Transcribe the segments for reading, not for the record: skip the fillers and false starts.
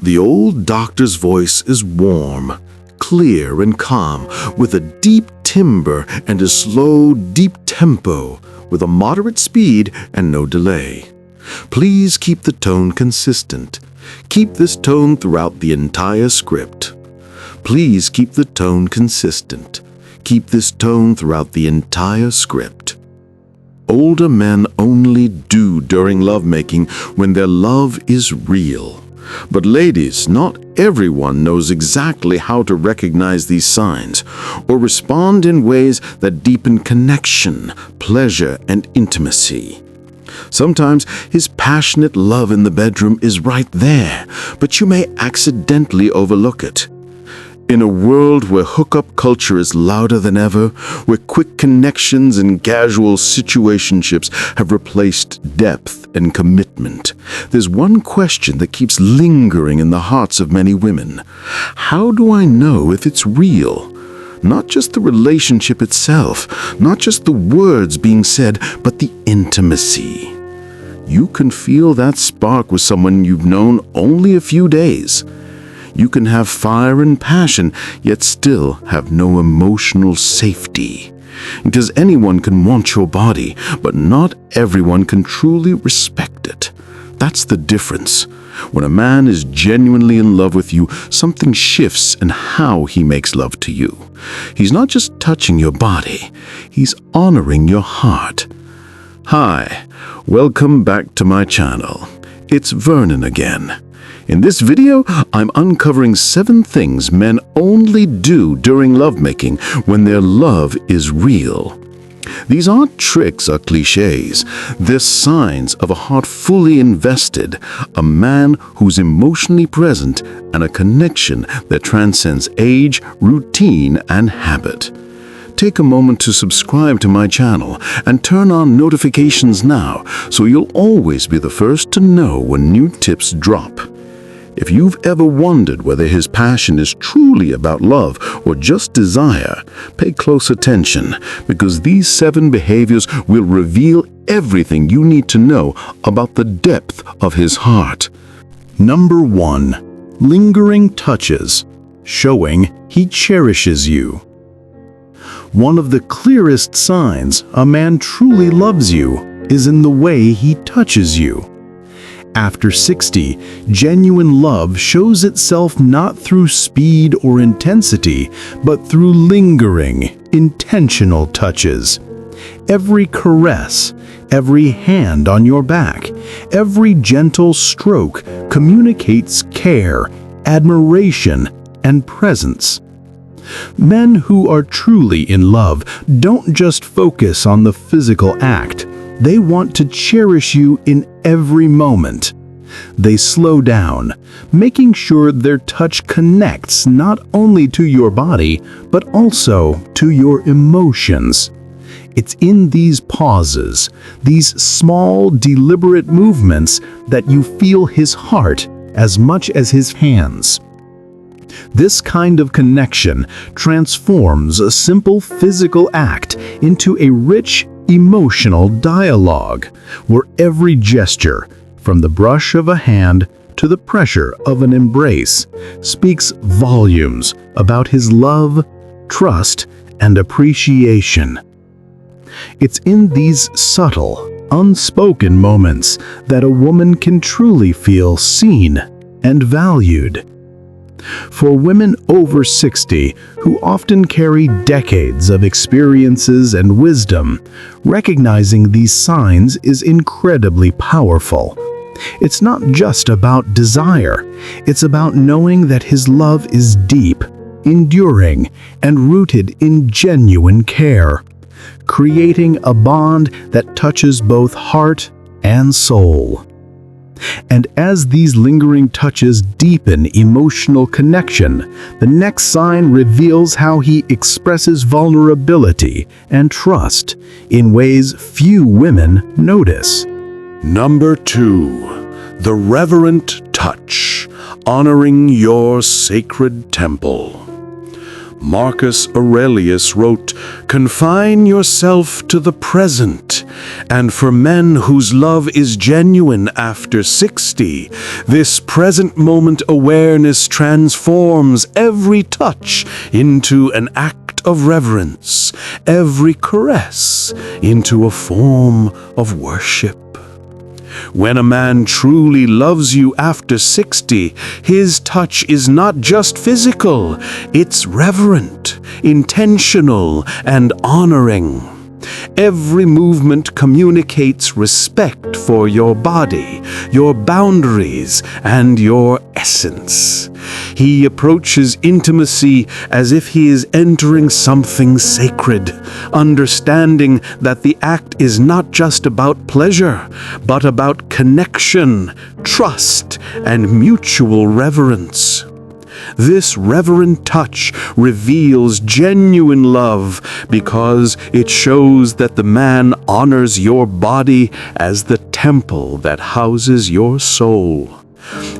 The old doctor's voice is warm, clear and calm, with a deep timbre and a slow, deep tempo, with a moderate speed and no delay. Please keep the tone consistent. Keep this tone throughout the entire script. Please keep the tone consistent. Keep this tone throughout the entire script. Older men only do during lovemaking when their love is real. But ladies, not everyone knows exactly how to recognize these signs or respond in ways that deepen connection, pleasure, and intimacy. Sometimes his passionate love in the bedroom is right there, but you may accidentally overlook it. In a world where hookup culture is louder than ever, where quick connections and casual situationships have replaced depth and commitment, there's one question that keeps lingering in the hearts of many women. How do I know if it's real? Not just the relationship itself, not just the words being said, but the intimacy. You can feel that spark with someone you've known only a few days. You can have fire and passion, yet still have no emotional safety. Because anyone can want your body, but not everyone can truly respect it. That's the difference. When a man is genuinely in love with you, something shifts in how he makes love to you. He's not just touching your body, he's honoring your heart. Hi, welcome back to my channel. It's Vernon again. In this video, I'm uncovering 7 things men only do during lovemaking when their love is real. These aren't tricks or cliches. They're signs of a heart fully invested, a man who's emotionally present, and a connection that transcends age, routine, and habit. Take a moment to subscribe to my channel and turn on notifications now so you'll always be the first to know when new tips drop. If you've ever wondered whether his passion is truly about love or just desire, pay close attention, because these 7 behaviors will reveal everything you need to know about the depth of his heart. Number 1. Lingering touches, showing he cherishes you. One of the clearest signs a man truly loves you is in the way he touches you. After 60, genuine love shows itself not through speed or intensity, but through lingering, intentional touches. Every caress, every hand on your back, every gentle stroke communicates care, admiration, and presence. Men who are truly in love don't just focus on the physical act. They want to cherish you in every moment. They slow down, making sure their touch connects not only to your body, but also to your emotions. It's in these pauses, these small, deliberate movements, that you feel his heart as much as his hands. This kind of connection transforms a simple physical act into a rich, emotional dialogue, where every gesture, from the brush of a hand to the pressure of an embrace, speaks volumes about his love, trust, and appreciation. It's in these subtle, unspoken moments that a woman can truly feel seen and valued. For women over 60, who often carry decades of experiences and wisdom, recognizing these signs is incredibly powerful. It's not just about desire. It's about knowing that his love is deep, enduring, and rooted in genuine care, creating a bond that touches both heart and soul. And as these lingering touches deepen emotional connection, the next sign reveals how he expresses vulnerability and trust in ways few women notice. Number 2. The reverent touch, honoring your sacred temple. Marcus Aurelius wrote, "Confine yourself to the present, and for men whose love is genuine after 60, this present moment awareness transforms every touch into an act of reverence, every caress into a form of worship." When a man truly loves you after 60, his touch is not just physical, it's reverent, intentional, and honoring. Every movement communicates respect for your body, your boundaries, and your essence. He approaches intimacy as if he is entering something sacred, understanding that the act is not just about pleasure, but about connection, trust, and mutual reverence. This reverent touch reveals genuine love because it shows that the man honors your body as the temple that houses your soul.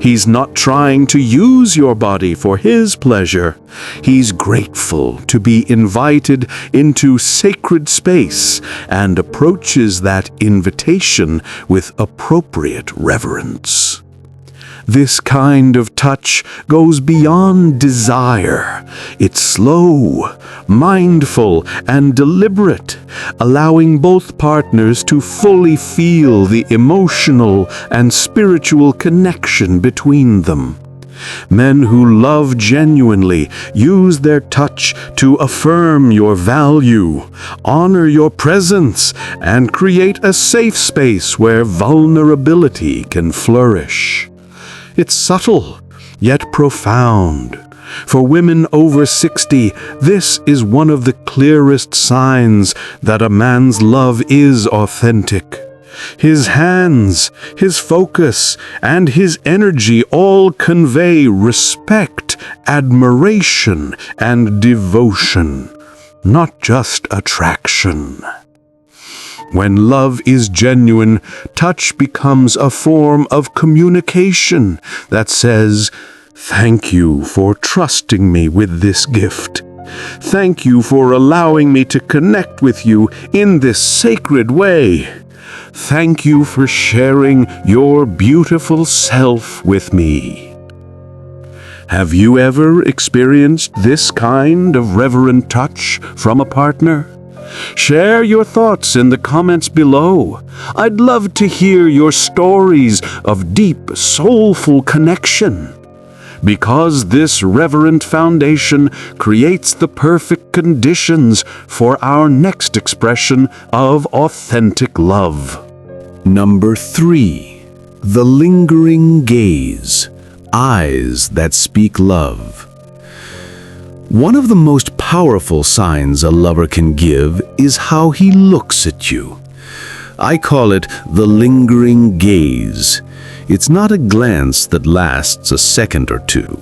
He's not trying to use your body for his pleasure. He's grateful to be invited into sacred space and approaches that invitation with appropriate reverence. This kind of touch goes beyond desire. It's slow, mindful, and deliberate, allowing both partners to fully feel the emotional and spiritual connection between them. Men who love genuinely use their touch to affirm your value, honor your presence, and create a safe space where vulnerability can flourish. It's subtle, yet profound. For women over 60, this is one of the clearest signs that a man's love is authentic. His hands, his focus, and his energy all convey respect, admiration, and devotion, not just attraction. When love is genuine, touch becomes a form of communication that says, "Thank you for trusting me with this gift. Thank you for allowing me to connect with you in this sacred way. Thank you for sharing your beautiful self with me." Have you ever experienced this kind of reverent touch from a partner? Share your thoughts in the comments below. I'd love to hear your stories of deep, soulful connection. Because this reverent foundation creates the perfect conditions for our next expression of authentic love. Number 3. The lingering gaze. Eyes that speak love. One of the most powerful signs a lover can give is how he looks at you. I call it the lingering gaze. It's not a glance that lasts a second or two.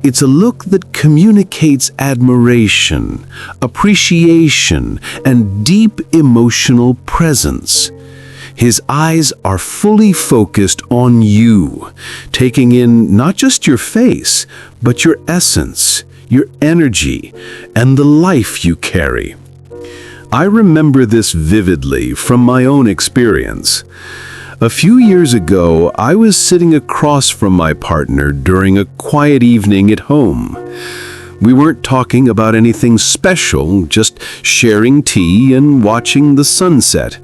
It's a look that communicates admiration, appreciation, and deep emotional presence. His eyes are fully focused on you, taking in not just your face, but your essence, your energy, and the life you carry. I remember this vividly from my own experience. A few years ago, I was sitting across from my partner during a quiet evening at home. We weren't talking about anything special, just sharing tea and watching the sunset.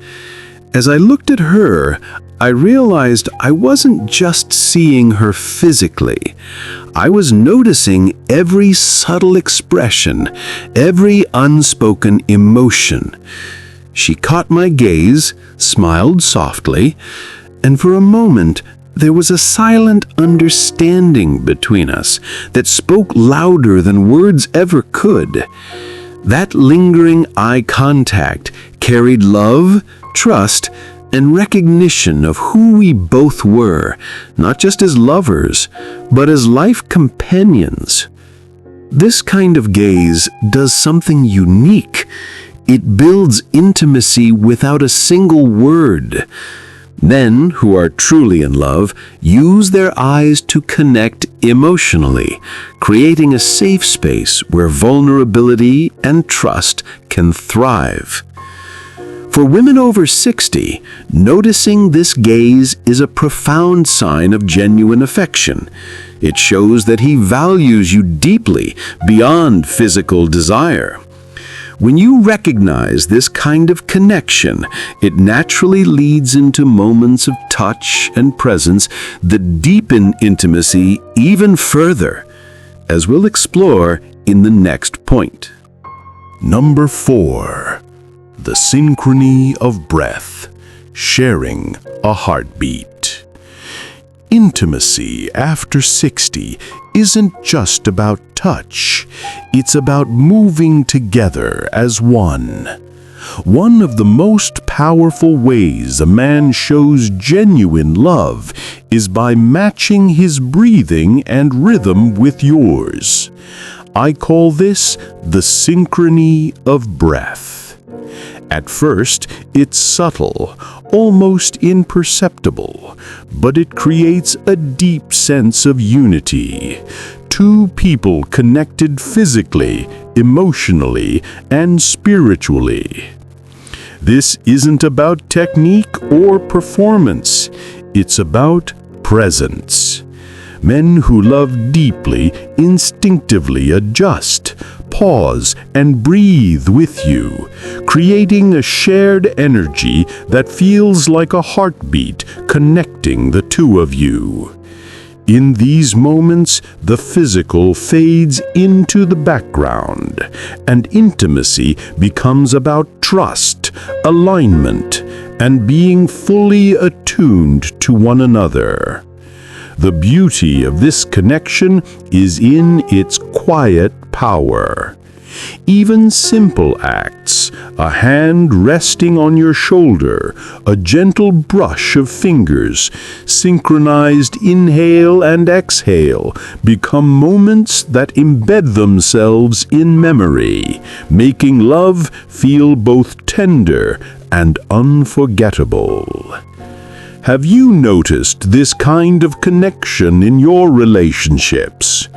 As I looked at her, I realized I wasn't just seeing her physically. I was noticing every subtle expression, every unspoken emotion. She caught my gaze, smiled softly, and for a moment there was a silent understanding between us that spoke louder than words ever could. That lingering eye contact carried love, trust, and recognition of who we both were, not just as lovers, but as life companions. This kind of gaze does something unique. It builds intimacy without a single word. Men who are truly in love use their eyes to connect emotionally, creating a safe space where vulnerability and trust can thrive. For women over 60, noticing this gaze is a profound sign of genuine affection. It shows that he values you deeply beyond physical desire. When you recognize this kind of connection, it naturally leads into moments of touch and presence that deepen intimacy even further, as we'll explore in the next point. Number 4. The synchrony of breath, sharing a heartbeat. Intimacy after 60 isn't just about touch. It's about moving together as one. One of the most powerful ways a man shows genuine love is by matching his breathing and rhythm with yours. I call this the synchrony of breath. At first, it's subtle, almost imperceptible, but it creates a deep sense of unity. Two people connected physically, emotionally, and spiritually. This isn't about technique or performance. It's about presence. Men who love deeply instinctively adjust, pause, and breathe with you, creating a shared energy that feels like a heartbeat connecting the two of you. In these moments, the physical fades into the background, and intimacy becomes about trust, alignment, and being fully attuned to one another. The beauty of this connection is in its quiet power. Even simple acts, a hand resting on your shoulder, a gentle brush of fingers, synchronized inhale and exhale, become moments that embed themselves in memory, making love feel both tender and unforgettable. Have you noticed this kind of connection in your relationships?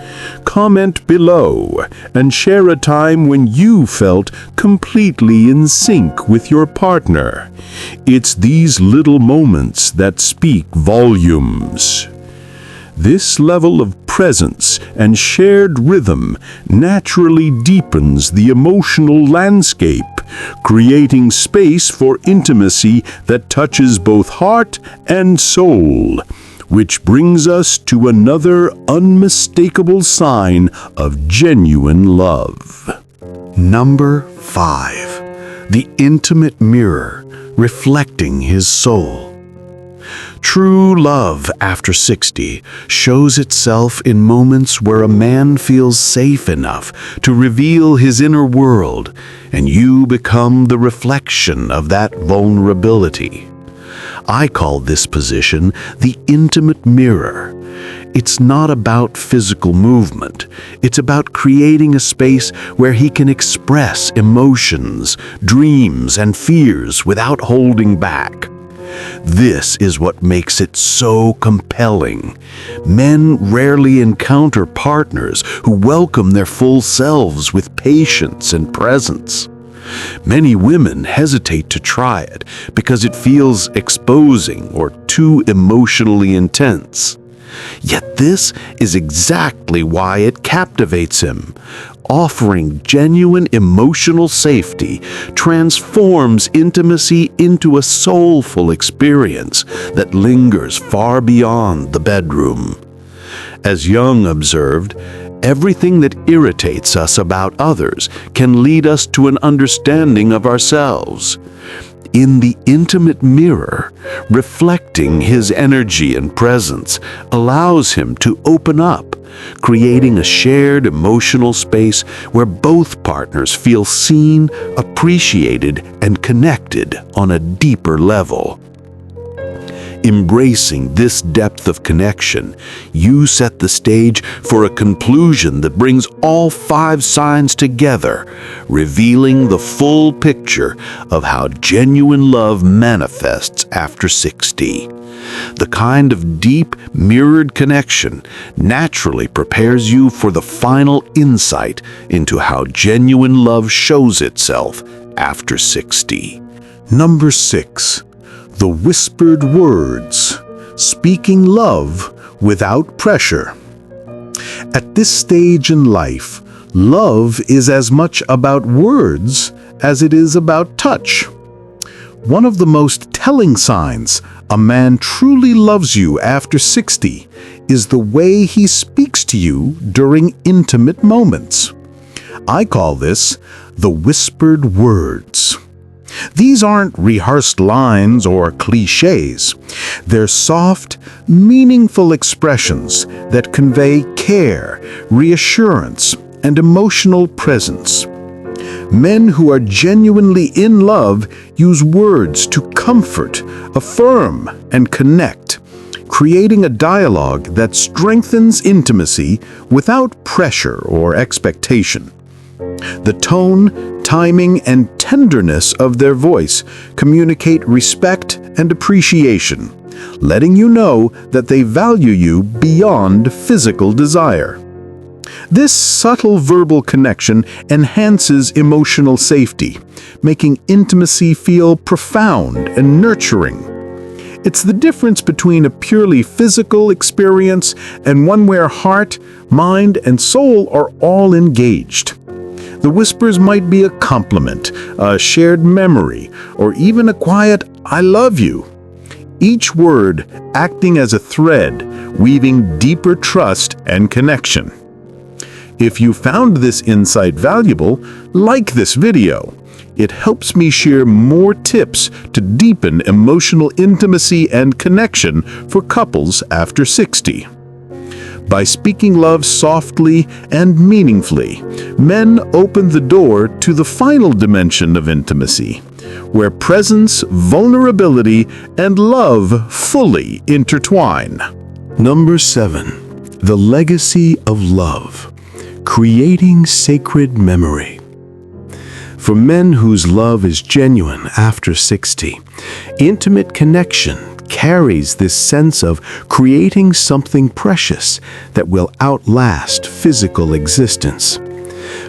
Comment below and share a time when you felt completely in sync with your partner. It's these little moments that speak volumes. This level of presence and shared rhythm naturally deepens the emotional landscape, creating space for intimacy that touches both heart and soul, which brings us to another unmistakable sign of genuine love. Number 5. The intimate mirror reflecting his soul. True love after 60 shows itself in moments where a man feels safe enough to reveal his inner world, and you become the reflection of that vulnerability. I call this position the intimate mirror. It's not about physical movement. It's about creating a space where he can express emotions, dreams, and fears without holding back. This is what makes it so compelling. Men rarely encounter partners who welcome their full selves with patience and presence. Many women hesitate to try it because it feels exposing or too emotionally intense. Yet this is exactly why it captivates him. Offering genuine emotional safety transforms intimacy into a soulful experience that lingers far beyond the bedroom. As Jung observed, everything that irritates us about others can lead us to an understanding of ourselves. In the intimate mirror, reflecting his energy and presence allows him to open up, creating a shared emotional space where both partners feel seen, appreciated, and connected on a deeper level. Embracing this depth of connection, you set the stage for a conclusion that brings all 5 signs together, revealing the full picture of how genuine love manifests after 60. The kind of deep, mirrored connection naturally prepares you for the final insight into how genuine love shows itself after 60. Number 6. The whispered words, speaking love without pressure. At this stage in life, love is as much about words as it is about touch. One of the most telling signs a man truly loves you after 60 is the way he speaks to you during intimate moments. I call this the whispered words. These aren't rehearsed lines or cliches. They're soft, meaningful expressions that convey care, reassurance, and emotional presence. Men who are genuinely in love use words to comfort, affirm, and connect, creating a dialogue that strengthens intimacy without pressure or expectation. The tone, timing, and tenderness of their voice communicate respect and appreciation, letting you know that they value you beyond physical desire. This subtle verbal connection enhances emotional safety, making intimacy feel profound and nurturing. It's the difference between a purely physical experience and one where heart, mind, and soul are all engaged. The whispers might be a compliment, a shared memory, or even a quiet "I love you." Each word acting as a thread, weaving deeper trust and connection. If you found this insight valuable, like this video. It helps me share more tips to deepen emotional intimacy and connection for couples after 60. By speaking love softly and meaningfully, men open the door to the final dimension of intimacy, where presence, vulnerability, and love fully intertwine. Number 7. The legacy of love, creating sacred memory. For men whose love is genuine after 60, intimate connection carries this sense of creating something precious that will outlast physical existence.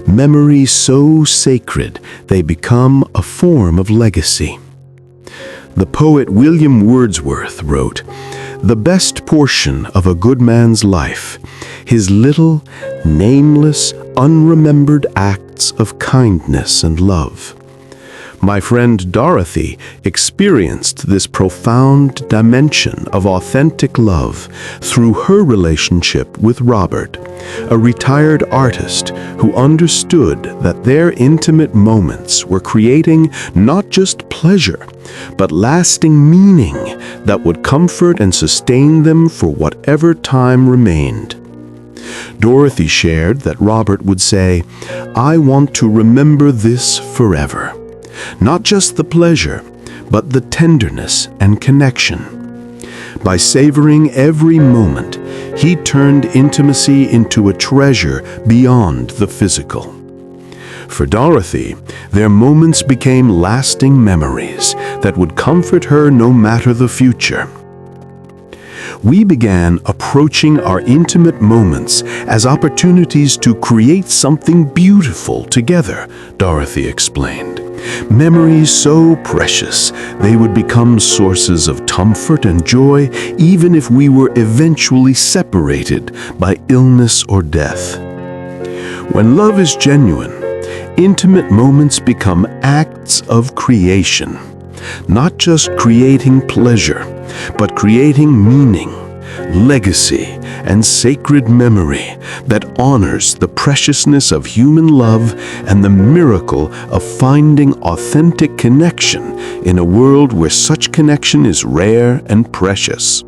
Memories so sacred they become a form of legacy. The poet William Wordsworth wrote, "The best portion of a good man's life, his little, nameless, unremembered acts of kindness and love." My friend Dorothy experienced this profound dimension of authentic love through her relationship with Robert, a retired artist who understood that their intimate moments were creating not just pleasure, but lasting meaning that would comfort and sustain them for whatever time remained. Dorothy shared that Robert would say, "I want to remember this forever." Not just the pleasure, but the tenderness and connection. By savoring every moment, he turned intimacy into a treasure beyond the physical. For Dorothy, their moments became lasting memories that would comfort her no matter the future. We began approaching our intimate moments as opportunities to create something beautiful together, Dorothy explained. Memories so precious, they would become sources of comfort and joy even if we were eventually separated by illness or death. When love is genuine, intimate moments become acts of creation, not just creating pleasure, but creating meaning, legacy, and sacred memory that honors the preciousness of human love and the miracle of finding authentic connection in a world where such connection is rare and precious.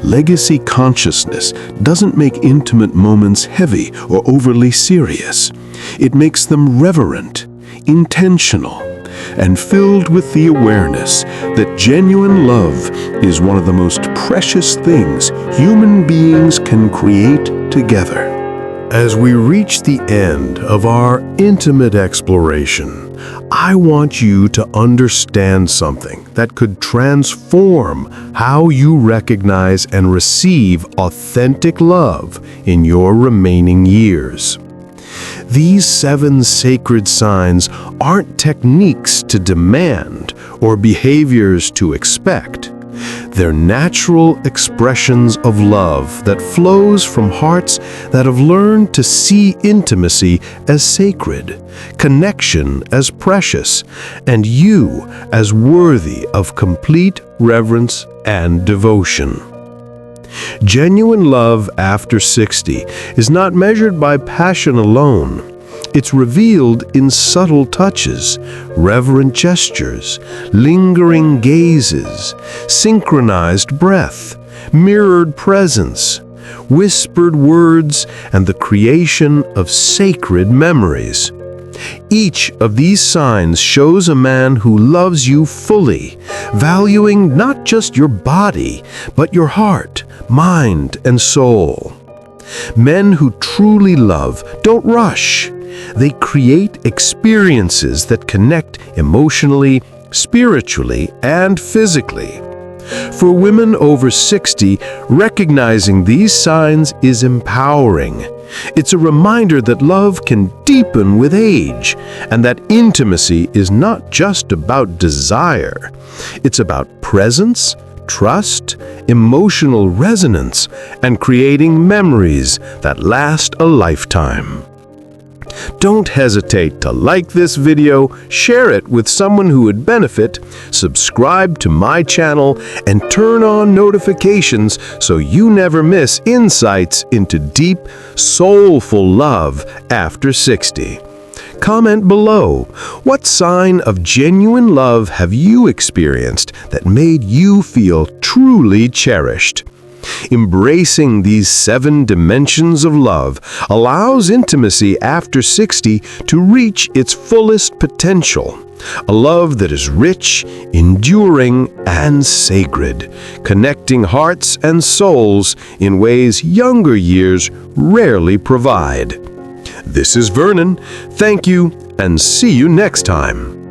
Legacy consciousness doesn't make intimate moments heavy or overly serious. It makes them reverent, intentional, and filled with the awareness that genuine love is one of the most precious things human beings can create together. As we reach the end of our intimate exploration, I want you to understand something that could transform how you recognize and receive authentic love in your remaining years. These 7 sacred signs aren't techniques to demand or behaviors to expect. They're natural expressions of love that flows from hearts that have learned to see intimacy as sacred, connection as precious, and you as worthy of complete reverence and devotion. Genuine love after 60 is not measured by passion alone. It's revealed in subtle touches, reverent gestures, lingering gazes, synchronized breath, mirrored presence, whispered words, and the creation of sacred memories. Each of these signs shows a man who loves you fully, valuing not just your body, but your heart, mind, and soul. Men who truly love don't rush. They create experiences that connect emotionally, spiritually, and physically. For women over 60, recognizing these signs is empowering. It's a reminder that love can deepen with age, and that intimacy is not just about desire. It's about presence, trust, emotional resonance, and creating memories that last a lifetime. Don't hesitate to like this video, share it with someone who would benefit, subscribe to my channel, and turn on notifications so you never miss insights into deep, soulful love after 60. Comment below, what sign of genuine love have you experienced that made you feel truly cherished? Embracing these 7 dimensions of love allows intimacy after 60 to reach its fullest potential. A love that is rich, enduring, and sacred, connecting hearts and souls in ways younger years rarely provide. This is Vernon. Thank you, and see you next time.